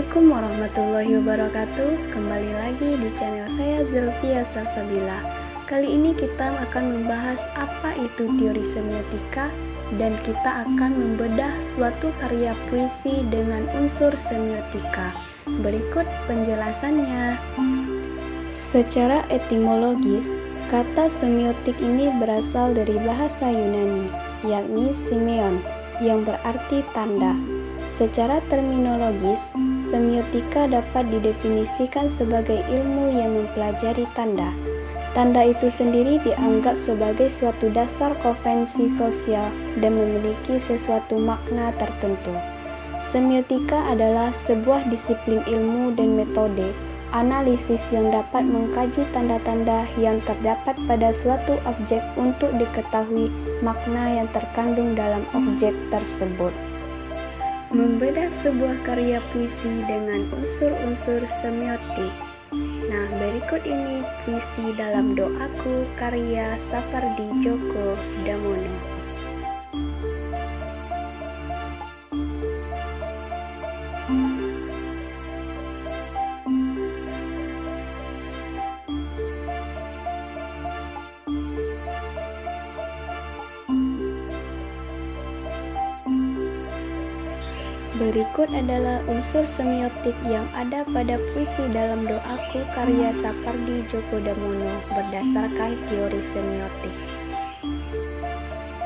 Assalamualaikum warahmatullahi wabarakatuh. Kembali lagi di channel saya Zulfia Salsabila. Kali ini kita akan membahas apa itu teori semiotika dan kita akan membedah suatu karya puisi dengan unsur semiotika. Berikut penjelasannya. Secara etimologis, kata semiotik ini berasal dari bahasa Yunani, yakni simeon, yang berarti tanda. Secara terminologis, semiotika dapat didefinisikan sebagai ilmu yang mempelajari tanda. Tanda itu sendiri dianggap sebagai suatu dasar konvensi sosial dan memiliki sesuatu makna tertentu. Semiotika adalah sebuah disiplin ilmu dan metode analisis yang dapat mengkaji tanda-tanda yang terdapat pada suatu objek untuk diketahui makna yang terkandung dalam objek tersebut. Membedah sebuah karya puisi dengan unsur-unsur semiotik. Nah, berikut ini puisi dalam doaku karya Sapardi Djoko Damono. Berikut adalah unsur semiotik yang ada pada puisi dalam doaku karya Sapardi Djoko Damono berdasarkan teori semiotik.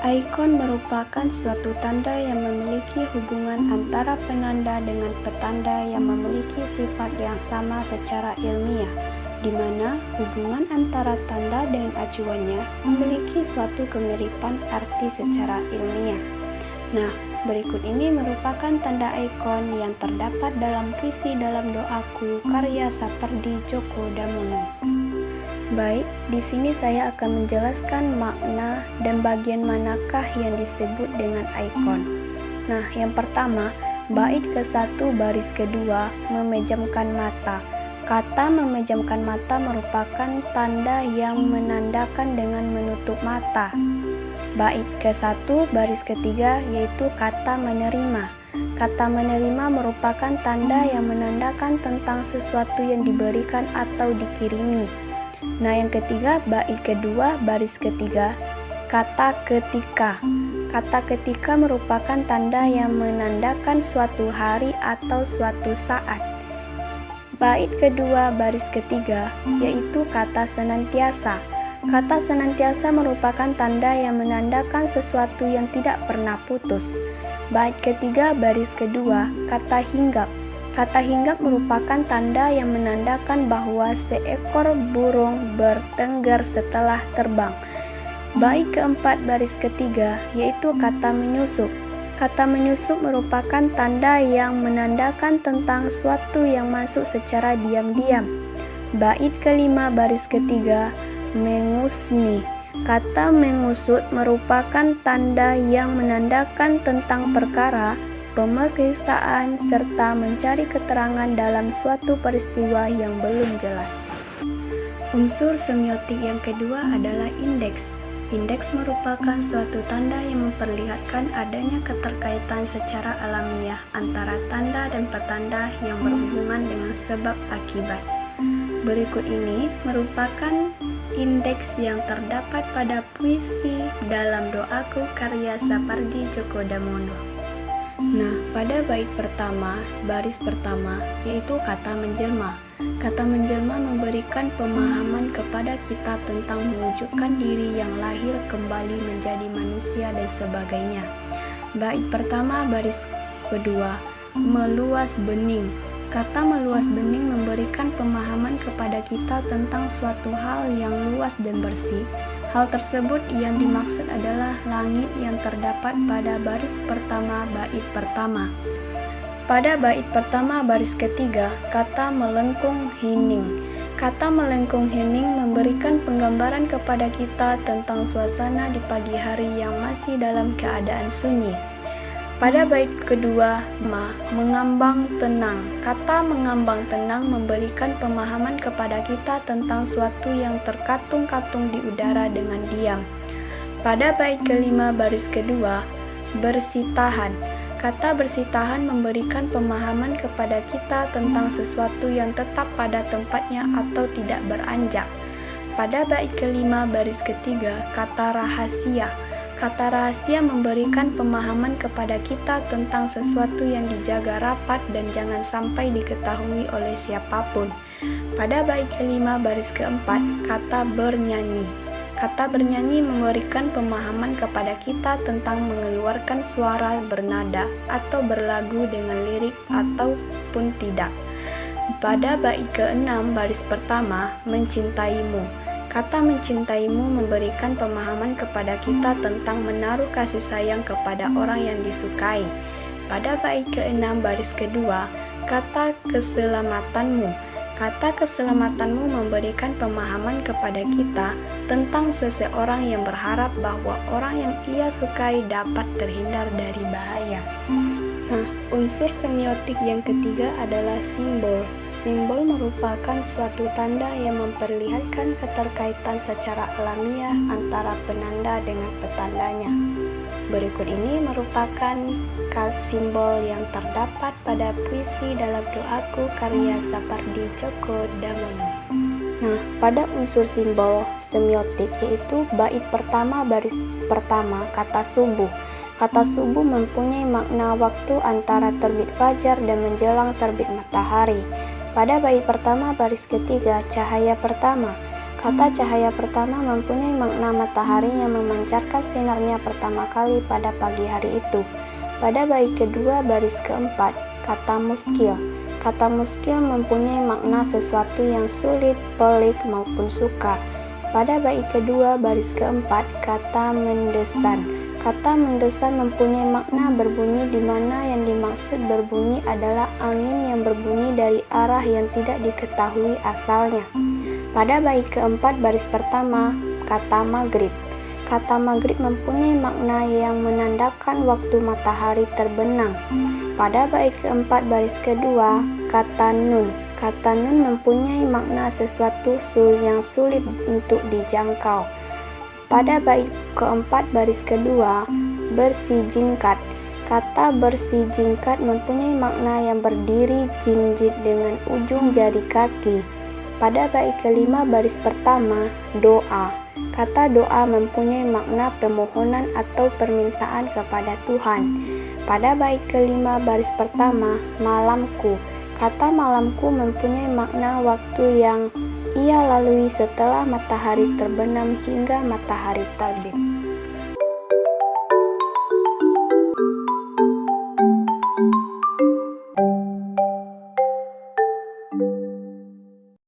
Ikon merupakan suatu tanda yang memiliki hubungan antara penanda dengan petanda yang memiliki sifat yang sama secara ilmiah, di mana hubungan antara tanda dengan acuannya memiliki suatu kemiripan arti secara ilmiah. Nah, berikut ini merupakan tanda ikon yang terdapat dalam puisi dalam doaku karya Sapardi Djoko Damono. Baik, di sini saya akan menjelaskan makna dan bagian manakah yang disebut dengan ikon. Nah, yang pertama, bait ke-1 baris kedua memejamkan mata. Kata memejamkan mata merupakan tanda yang menandakan dengan menutup mata. Bait ke-1 baris ketiga yaitu kata menerima. Kata menerima merupakan tanda yang menandakan tentang sesuatu yang diberikan atau dikirimi. Nah, yang ketiga, bait kedua baris ketiga, kata ketika. Kata ketika merupakan tanda yang menandakan suatu hari atau suatu saat. Bait kedua baris ketiga yaitu kata senantiasa. Kata senantiasa merupakan tanda yang menandakan sesuatu yang tidak pernah putus. Bait ketiga baris kedua, kata hinggap. Kata hinggap merupakan tanda yang menandakan bahwa seekor burung bertengger setelah terbang. Bait keempat baris ketiga yaitu kata menyusup. Kata menyusup merupakan tanda yang menandakan tentang suatu yang masuk secara diam-diam. Bait kelima baris ketiga, mengusni. Kata mengusut merupakan tanda yang menandakan tentang perkara, pemeriksaan, serta mencari keterangan dalam suatu peristiwa yang belum jelas. Unsur semiotik yang kedua adalah indeks. Indeks merupakan suatu tanda yang memperlihatkan adanya keterkaitan secara alamiah antara tanda dan petanda yang berhubungan dengan sebab akibat. Berikut ini merupakan indeks yang terdapat pada puisi dalam doaku karya Sapardi Djoko Damono. Nah, pada bait pertama, baris pertama, yaitu kata menjelma. Kata menjelma memberikan pemahaman kepada kita tentang mewujudkan diri yang lahir kembali menjadi manusia dan sebagainya. Bait pertama, baris kedua, meluas bening. Kata meluas bening memberikan pemahaman kepada kita tentang suatu hal yang luas dan bersih. Hal tersebut yang dimaksud adalah langit yang terdapat pada baris pertama bait pertama. Pada bait pertama baris ketiga, kata melengkung hening. Kata melengkung hening memberikan penggambaran kepada kita tentang suasana di pagi hari yang masih dalam keadaan sunyi. Pada bait kedua, mengambang tenang. Kata mengambang tenang memberikan pemahaman kepada kita tentang suatu yang terkatung-katung di udara dengan diam. Pada bait kelima baris kedua, bersitahan. Kata bersih tahan memberikan pemahaman kepada kita tentang sesuatu yang tetap pada tempatnya atau tidak beranjak. Pada bait kelima baris ketiga, kata rahasia. Kata rahasia memberikan pemahaman kepada kita tentang sesuatu yang dijaga rapat dan jangan sampai diketahui oleh siapapun. Pada bait kelima baris keempat, kata bernyanyi. Kata bernyanyi memberikan pemahaman kepada kita tentang mengeluarkan suara bernada atau berlagu dengan lirik ataupun tidak. Pada bait ke-6 baris pertama, mencintaimu. Kata mencintaimu memberikan pemahaman kepada kita tentang menaruh kasih sayang kepada orang yang disukai. Pada bait ke-6 baris kedua, kata keselamatanmu. Kata keselamatanmu memberikan pemahaman kepada kita tentang seseorang yang berharap bahwa orang yang ia sukai dapat terhindar dari bahaya. Nah, unsur semiotik yang ketiga adalah simbol. Simbol merupakan suatu tanda yang memperlihatkan keterkaitan secara alamiah antara penanda dengan petandanya. Berikut ini merupakan simbol yang terdapat pada puisi Dalam Doaku karya Sapardi Djoko Damono. Nah, pada unsur simbol semiotik yaitu bait pertama baris pertama kata subuh. Kata subuh mempunyai makna waktu antara terbit fajar dan menjelang terbit matahari. Pada bait pertama baris ketiga cahaya pertama. Kata cahaya pertama mempunyai makna matahari yang memancarkan sinarnya pertama kali pada pagi hari itu. Pada bait kedua baris keempat, kata muskil. Kata muskil mempunyai makna sesuatu yang sulit, pelik, maupun sukar. Pada bait kedua baris keempat, kata mendesan. Kata mendesan mempunyai makna berbunyi di mana yang dimaksud berbunyi adalah angin yang berbunyi dari arah yang tidak diketahui asalnya. Pada bait keempat baris pertama, kata maghrib. Kata maghrib mempunyai makna yang menandakan waktu matahari terbenam. Pada bait keempat baris kedua, kata nun. Kata nun mempunyai makna sesuatu yang sulit untuk dijangkau. Pada bait keempat baris kedua, bersijingkat. Kata bersijingkat mempunyai makna yang berdiri jinjit dengan ujung jari kaki. Pada bait kelima baris pertama, doa. Kata doa mempunyai makna permohonan atau permintaan kepada Tuhan. Pada bait kelima baris pertama, malamku. Kata malamku mempunyai makna waktu yang ia lalui setelah matahari terbenam hingga matahari terbit.